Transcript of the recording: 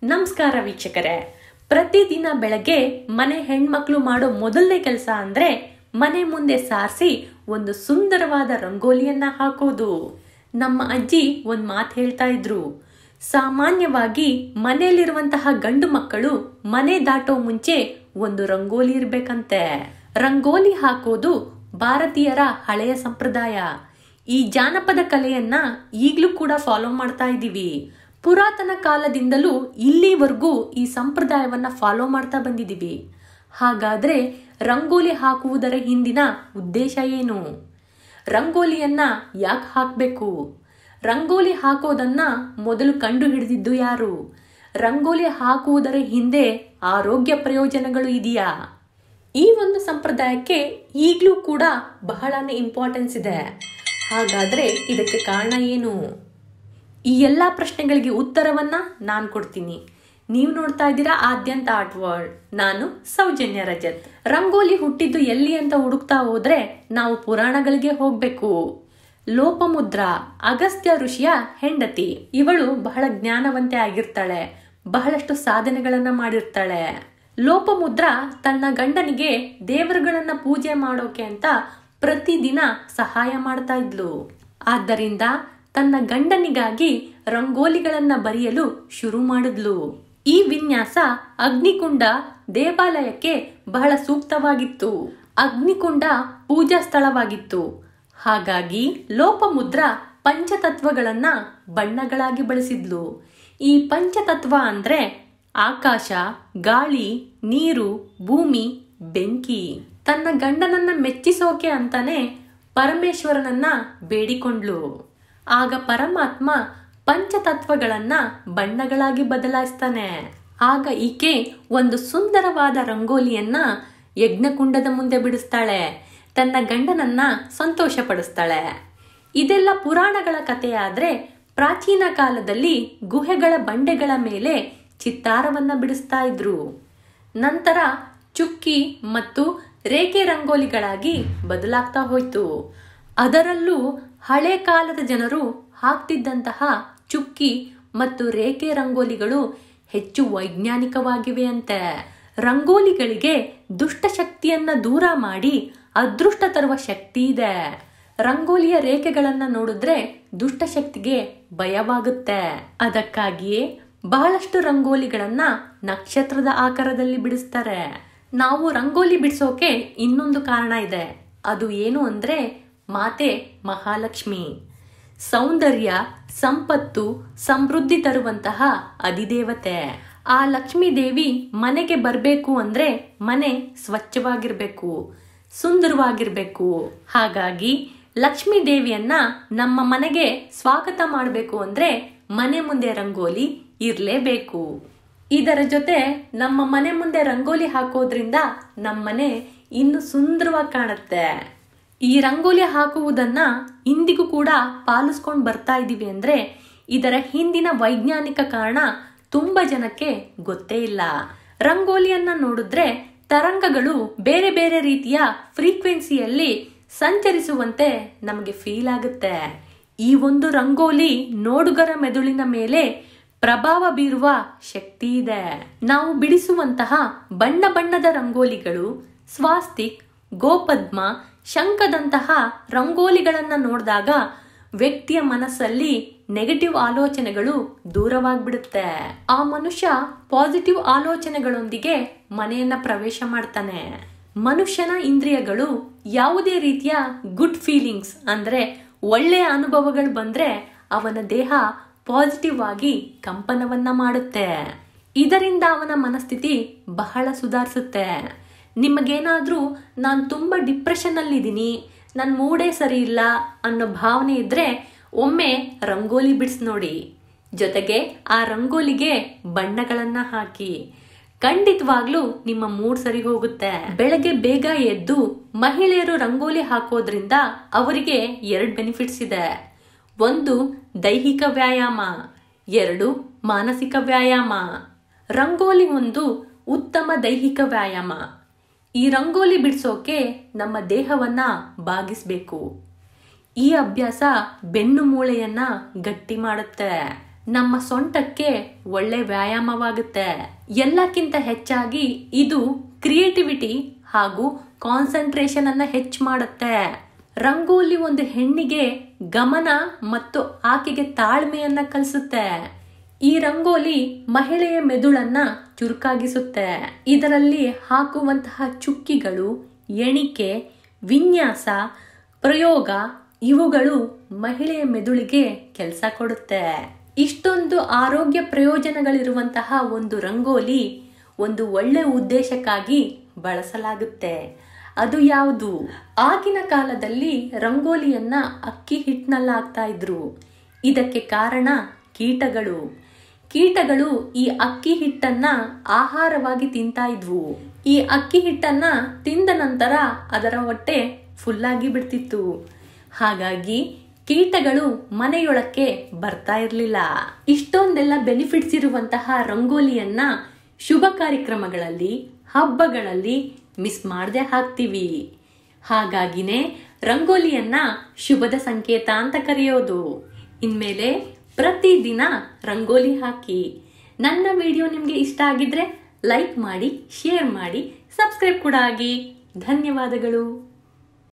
ನಮಸ್ಕಾರ ವೀಕ್ಷಕರೇ. ಪ್ರತಿದಿನ ಬೆಳಗ್ಗೆ ಮನೆ ಹೆಣ್ಮಕ್ಳು ಮಾಡೋ ಮೊದಲನೇ ಕೆಲಸ ಅಂದ್ರೆ ಮನೆ ಮುಂದೆ ಸಾರಿಸಿ ಒಂದು ಸುಂದರವಾದ ರಂಗೋಲಿಯನ್ನ ಹಾಕೋದು. ನಮ್ಮ ಅಜ್ಜಿ ಒಂದ್ ಮಾತು ಹೇಳ್ತಾ ಇದ್ರು, ಸಾಮಾನ್ಯವಾಗಿ ಮನೆಯಲ್ಲಿರುವಂತಹ ಗಂಡು ಮಕ್ಕಳು ಮನೆ ದಾಟೋ ಮುಂಚೆ ಒಂದು ರಂಗೋಲಿ ಇರ್ಬೇಕಂತೆ. ರಂಗೋಲಿ ಹಾಕೋದು ಭಾರತೀಯರ ಹಳೆಯ ಸಂಪ್ರದಾಯ. ಈ ಜಾನಪದ ಕಲೆಯನ್ನ ಈಗಲೂ ಕೂಡ ಫಾಲೋ ಮಾಡ್ತಾ ಇದ್ದೀವಿ. ಪುರಾತನ ಕಾಲದಿಂದಲೂ ಇಲ್ಲಿವರೆಗೂ ಈ ಸಂಪ್ರದಾಯವನ್ನ ಫಾಲೋ ಮಾಡ್ತಾ ಬಂದಿದ್ದೀವಿ. ಹಾಗಾದ್ರೆ ರಂಗೋಲಿ ಹಾಕುವುದರ ಹಿಂದಿನ ಉದ್ದೇಶ ಏನು? ರಂಗೋಲಿಯನ್ನ ಯಾಕೆ ಹಾಕಬೇಕು? ರಂಗೋಲಿ ಹಾಕೋದನ್ನ ಮೊದಲು ಕಂಡು ಹಿಡಿದಿದ್ದು ಯಾರು? ರಂಗೋಲಿ ಹಾಕುವುದರ ಹಿಂದೆ ಆರೋಗ್ಯ ಪ್ರಯೋಜನಗಳು ಇದೆಯಾ? ಈ ಒಂದು ಸಂಪ್ರದಾಯಕ್ಕೆ ಈಗಲೂ ಕೂಡ ಬಹಳನೇ ಇಂಪಾರ್ಟೆನ್ಸ್ ಇದೆ. ಹಾಗಾದ್ರೆ ಇದಕ್ಕೆ ಕಾರಣ ಏನು? ಈ ಎಲ್ಲಾ ಪ್ರಶ್ನೆಗಳಿಗೆ ಉತ್ತರವನ್ನ ನಾನು ಕೊಡ್ತೀನಿ. ನೀವು ನೋಡ್ತಾ ಇದ್ದೀರಾ ಆದ್ಯಂತ ಆರ್ಟ್ ವರ್ಲ್ಡ್. ನಾನು ಸೌಜನ್ಯ ರಜತ್. ರಂಗೋಲಿ ಹುಟ್ಟಿದ್ದು ಎಲ್ಲಿ ಅಂತ ಹುಡುಕ್ತಾ ಹೋದ್ರೆ ನಾವು ಪುರಾಣಗಳಿಗೆ ಹೋಗ್ಬೇಕು. ಲೋಪಮುದ್ರಾ ಅಗಸ್ತ್ಯ ಋಷಿಯ ಹೆಂಡತಿ. ಇವಳು ಬಹಳ ಜ್ಞಾನವಂತೆ ಆಗಿರ್ತಾಳೆ, ಬಹಳಷ್ಟು ಸಾಧನೆಗಳನ್ನ ಮಾಡಿರ್ತಾಳೆ. ಲೋಪಮುದ್ರಾ ತನ್ನ ಗಂಡನಿಗೆ ದೇವರುಗಳನ್ನ ಪೂಜೆ ಮಾಡೋಕೆ ಅಂತ ಪ್ರತಿದಿನ ಸಹಾಯ ಮಾಡ್ತಾ ಇದ್ಲು. ಆದ್ದರಿಂದ ತನ್ನ ಗಂಡನಿಗಾಗಿ ರಂಗೋಲಿಗಳನ್ನ ಬರೆಯಲು ಶುರು ಮಾಡಿದ್ಲು. ಈ ವಿನ್ಯಾಸ ಅಗ್ನಿಕುಂಡ ದೇವಾಲಯಕ್ಕೆ ಬಹಳ ಸೂಕ್ತವಾಗಿತ್ತು. ಅಗ್ನಿಕುಂಡ ಪೂಜಾ ಸ್ಥಳವಾಗಿತ್ತು. ಹಾಗಾಗಿ ಲೋಪಮುದ್ರಾ ಪಂಚತತ್ವಗಳನ್ನ ಬಣ್ಣಗಳಾಗಿ ಬಳಸಿದ್ಲು. ಈ ಪಂಚತತ್ವ ಅಂದ್ರೆ ಆಕಾಶ, ಗಾಳಿ, ನೀರು, ಭೂಮಿ, ಬೆಂಕಿ. ತನ್ನ ಗಂಡನನ್ನ ಮೆಚ್ಚಿಸೋಕೆ ಅಂತಾನೆ ಪರಮೇಶ್ವರನನ್ನ ಬೇಡಿಕೊಂಡ್ಲು. ಆಗ ಪರಮಾತ್ಮ ಪಂಚತತ್ವಗಳನ್ನ ಬಣ್ಣಗಳಾಗಿ ಬದಲಾಯಿಸ್ತಾನೆ. ಆಗ ಈಕೆ ಒಂದು ಸುಂದರವಾದ ರಂಗೋಲಿಯನ್ನ ಯಜ್ಞಕುಂಡದ ಮುಂದೆ ಬಿಡಿಸ್ತಾಳೆ. ತನ್ನ ಗಂಡನನ್ನ ಸಂತೋಷ ಪಡಿಸ್ತಾಳೆ. ಇದೆಲ್ಲ ಪುರಾಣಗಳ ಕಥೆಯಾದ್ರೆ ಪ್ರಾಚೀನ ಕಾಲದಲ್ಲಿ ಗುಹೆಗಳ ಬಂಡೆಗಳ ಮೇಲೆ ಚಿತ್ತಾರವನ್ನ ಬಿಡಿಸ್ತಾ ಇದ್ರು. ನಂತರ ಚುಕ್ಕಿ ಮತ್ತು ರೇಖೆ ರಂಗೋಲಿಗಳಾಗಿ ಬದಲಾಗ್ತಾ ಹೋಯ್ತು. ಅದರಲ್ಲೂ ಹಳೆ ಕಾಲದ ಜನರು ಹಾಕ್ತಿದ್ದಂತಹ ಚುಕ್ಕಿ ಮತ್ತು ರೇಖೆ ರಂಗೋಲಿಗಳು ಹೆಚ್ಚು ವೈಜ್ಞಾನಿಕವಾಗಿವೆ ಅಂತೆ. ರಂಗೋಲಿಗಳಿಗೆ ದುಷ್ಟ ಶಕ್ತಿಯನ್ನ ದೂರ ಮಾಡಿ ಅದೃಷ್ಟ ತರುವ ಶಕ್ತಿ ಇದೆ. ರಂಗೋಲಿಯ ರೇಖೆಗಳನ್ನ ನೋಡಿದ್ರೆ ದುಷ್ಟ ಶಕ್ತಿಗೆ ಭಯವಾಗುತ್ತೆ. ಅದಕ್ಕಾಗಿಯೇ ಬಹಳಷ್ಟು ರಂಗೋಲಿಗಳನ್ನ ನಕ್ಷತ್ರದ ಆಕಾರದಲ್ಲಿ ಬಿಡಿಸ್ತಾರೆ. ನಾವು ರಂಗೋಲಿ ಬಿಡಿಸೋಕೆ ಇನ್ನೊಂದು ಕಾರಣ ಇದೆ. ಅದು ಏನು ಅಂದ್ರೆ ಮಾತೆ ಮಹಾಲಕ್ಷ್ಮಿ. ಸೌಂದರ್ಯ, ಸಂಪತ್ತು, ಸಮೃದ್ಧಿ ತರುವಂತಹ ಅಧಿದೇವತೆ. ಆ ಲಕ್ಷ್ಮೀ ದೇವಿ ಮನೆಗೆ ಬರಬೇಕು ಅಂದ್ರೆ ಮನೆ ಸ್ವಚ್ಛವಾಗಿರ್ಬೇಕು, ಸುಂದರವಾಗಿರ್ಬೇಕು. ಹಾಗಾಗಿ ಲಕ್ಷ್ಮೀ ದೇವಿಯನ್ನ ನಮ್ಮ ಮನೆಗೆ ಸ್ವಾಗತ ಮಾಡಬೇಕು ಅಂದ್ರೆ ಮನೆ ಮುಂದೆ ರಂಗೋಲಿ ಇರ್ಲೇಬೇಕು. ಇದರ ಜೊತೆ ನಮ್ಮ ಮನೆ ಮುಂದೆ ರಂಗೋಲಿ ಹಾಕೋದ್ರಿಂದ ನಮ್ಮನೆ ಇನ್ನು ಸುಂದರವಾಗಿ ಕಾಣುತ್ತೆ. ಈ ರಂಗೋಲಿ ಹಾಕುವುದನ್ನ ಇಂದಿಗೂ ಕೂಡ ಪಾಲಿಸ್ಕೊಂಡು ಬರ್ತಾ ಇದೀವಿ ಅಂದ್ರೆ ಇದರ ಹಿಂದಿನ ವೈಜ್ಞಾನಿಕ ಕಾರಣ ತುಂಬಾ ಜನಕ್ಕೆ ಗೊತ್ತೇ ಇಲ್ಲ. ರಂಗೋಲಿಯನ್ನ ನೋಡಿದ್ರೆ ತರಂಗಗಳು ಬೇರೆ ಬೇರೆ ರೀತಿಯ ಫ್ರೀಕ್ವೆನ್ಸಿಯಲ್ಲಿ ಸಂಚರಿಸುವಂತೆ ನಮಗೆ ಫೀಲ್ ಆಗುತ್ತೆ. ಈ ಒಂದು ರಂಗೋಲಿ ನೋಡುಗರ ಮೆದುಳಿನ ಮೇಲೆ ಪ್ರಭಾವ ಬೀರುವ ಶಕ್ತಿ ಇದೆ. ನಾವು ಬಿಡಿಸುವಂತಹ ಬಣ್ಣ ಬಣ್ಣದ ರಂಗೋಲಿಗಳು ಸ್ವಾಸ್ತಿಕ್, ಗೋಪದ್ಮ, ಶಂಖದಂತಹ ರಂಗೋಲಿಗಳನ್ನ ನೋಡಿದಾಗ ವ್ಯಕ್ತಿಯ ಮನಸ್ಸಲ್ಲಿ ನೆಗೆಟಿವ್ ಆಲೋಚನೆಗಳು ದೂರವಾಗ್ಬಿಡುತ್ತೆ. ಆ ಮನುಷ್ಯ ಪಾಸಿಟಿವ್ ಆಲೋಚನೆಗಳೊಂದಿಗೆ ಮನೆಯನ್ನ ಪ್ರವೇಶ ಮಾಡ್ತಾನೆ. ಮನುಷ್ಯನ ಇಂದ್ರಿಯಗಳು ಯಾವುದೇ ರೀತಿಯ ಗುಡ್ ಫೀಲಿಂಗ್ಸ್ ಅಂದ್ರೆ ಒಳ್ಳೆಯ ಅನುಭವಗಳು ಬಂದ್ರೆ ಅವನ ದೇಹ ಪಾಸಿಟಿವ್ ಆಗಿ ಕಂಪನವನ್ನ ಮಾಡುತ್ತೆ. ಇದರಿಂದ ಅವನ ಮನಸ್ಥಿತಿ ಬಹಳ ಸುಧಾರಿಸುತ್ತೆ. ನಿಮಗೇನಾದ್ರೂ ನಾನು ತುಂಬಾ ಡಿಪ್ರೆಷನ್ ಅಲ್ಲಿ ಇದ್ದೀನಿ, ನನ್ನ ಮೂಡೇ ಸರಿ ಇಲ್ಲ ಅನ್ನೋ ಭಾವನೆ ಇದ್ರೆ ಒಮ್ಮೆ ರಂಗೋಲಿ ಬಿಡಿಸಿ ನೋಡಿ. ಜೊತೆಗೆ ಆ ರಂಗೋಲಿಗೆ ಬಣ್ಣಗಳನ್ನ ಹಾಕಿ. ಖಂಡಿತವಾಗ್ಲೂ ನಿಮ್ಮ ಮೂಡ್ ಸರಿ ಹೋಗುತ್ತೆ. ಬೆಳಗ್ಗೆ ಬೇಗ ಎದ್ದು ಮಹಿಳೆಯರು ರಂಗೋಲಿ ಹಾಕೋದ್ರಿಂದ ಅವರಿಗೆ 2 ಬೆನಿಫಿಟ್ಸ್ ಇದೆ. 1 ದೈಹಿಕ ವ್ಯಾಯಾಮ, 2 ಮಾನಸಿಕ ವ್ಯಾಯಾಮ. ರಂಗೋಲಿ ಒಂದು ಉತ್ತಮ ದೈಹಿಕ ವ್ಯಾಯಾಮ. ಈ ರಂಗೋಲಿ ಬಿಡಿಸೋಕೆ ನಮ್ಮ ದೇಹವನ್ನ ಬಾಗಿಸ್ಬೇಕು. ಈ ಅಭ್ಯಾಸ ಬೆನ್ನು ಮೂಳೆಯನ್ನ ಗಟ್ಟಿ ಮಾಡುತ್ತೆ. ನಮ್ಮ ಸೊಂಟಕ್ಕೆ ಒಳ್ಳೆ ವ್ಯಾಯಾಮವಾಗುತ್ತೆ. ಎಲ್ಲಕ್ಕಿಂತ ಹೆಚ್ಚಾಗಿ ಇದು ಕ್ರಿಯೇಟಿವಿಟಿ ಹಾಗೂ ಕಾನ್ಸಂಟ್ರೇಷನ್ ಅನ್ನ ಹೆಚ್ಚು ಮಾಡುತ್ತೆ. ರಂಗೋಲಿ ಒಂದು ಹೆಣ್ಣಿಗೆ ಗಮನ ಮತ್ತು ಆಕೆಗೆ ತಾಳ್ಮೆಯನ್ನ ಕಲಿಸುತ್ತೆ. ಈ ರಂಗೋಲಿ ಮಹಿಳೆಯ ಮೆದುಳನ್ನ ಚುರುಕಾಗಿಸುತ್ತೆ. ಇದರಲ್ಲಿ ಹಾಕುವಂತಹ ಚುಕ್ಕಿಗಳು, ಎಣಿಕೆ, ವಿನ್ಯಾಸ, ಪ್ರಯೋಗ ಇವುಗಳು ಮಹಿಳೆಯ ಮೆದುಳಿಗೆ ಕೆಲಸ ಕೊಡುತ್ತೆ. ಇಷ್ಟೊಂದು ಆರೋಗ್ಯ ಪ್ರಯೋಜನಗಳಿರುವಂತಹ ಒಂದು ರಂಗೋಲಿ ಒಂದು ಒಳ್ಳೆ ಉದ್ದೇಶಕ್ಕಾಗಿ ಬಳಸಲಾಗುತ್ತೆ. ಅದು ಯಾವುದು? ಆಗಿನ ಕಾಲದಲ್ಲಿ ರಂಗೋಲಿಯನ್ನ ಅಕ್ಕಿ ಹಿಟ್ಟಿನಲ್ಲಿ ಹಾಕ್ತಾ ಇದ್ರು. ಇದಕ್ಕೆ ಕಾರಣ ಕೀಟಗಳು. ಕೀಟಗಳು ಈ ಅಕ್ಕಿ ಹಿಟ್ಟನ್ನ ಆಹಾರವಾಗಿ ತಿಂತಾ ಇದ್ವು. ಈ ಅಕ್ಕಿ ಹಿಟ್ಟನ್ನ ತಿಂದ ನಂತರ ಅದರ ಹೊಟ್ಟೆ ಫುಲ್ಲಾಗಿ ಬಿಡ್ತಿತ್ತು. ಹಾಗಾಗಿ ಕೀಟಗಳು ಮನೆಯೊಳಕ್ಕೆ ಬರ್ತಾ ಇರಲಿಲ್ಲ. ಇಷ್ಟೊಂದೆಲ್ಲ ಬೆನಿಫಿಟ್ಸ್ ಇರುವಂತಹ ರಂಗೋಲಿಯನ್ನ ಶುಭ ಕಾರ್ಯಕ್ರಮಗಳಲ್ಲಿ, ಹಬ್ಬಗಳಲ್ಲಿ ಮಿಸ್ ಮಾಡದೆ ಹಾಕ್ತೀವಿ. ಹಾಗಾಗಿನೇ ರಂಗೋಲಿಯನ್ನ ಶುಭದ ಸಂಕೇತ ಅಂತ ಕರೆಯೋದು. ಇನ್ಮೇಲೆ ಪ್ರತಿದಿನ ರಂಗೋಲಿ ಹಾಕಿ. ನನ್ನ ವಿಡಿಯೋ ನಿಮಗೆ ಇಷ್ಟ ಆಗಿದ್ರೆ ಲೈಕ್ ಮಾಡಿ, ಶೇರ್ ಮಾಡಿ, ಸಬ್ಸ್ಕ್ರೈಬ್ ಕೂಡ ಆಗಿ. ಧನ್ಯವಾದಗಳು.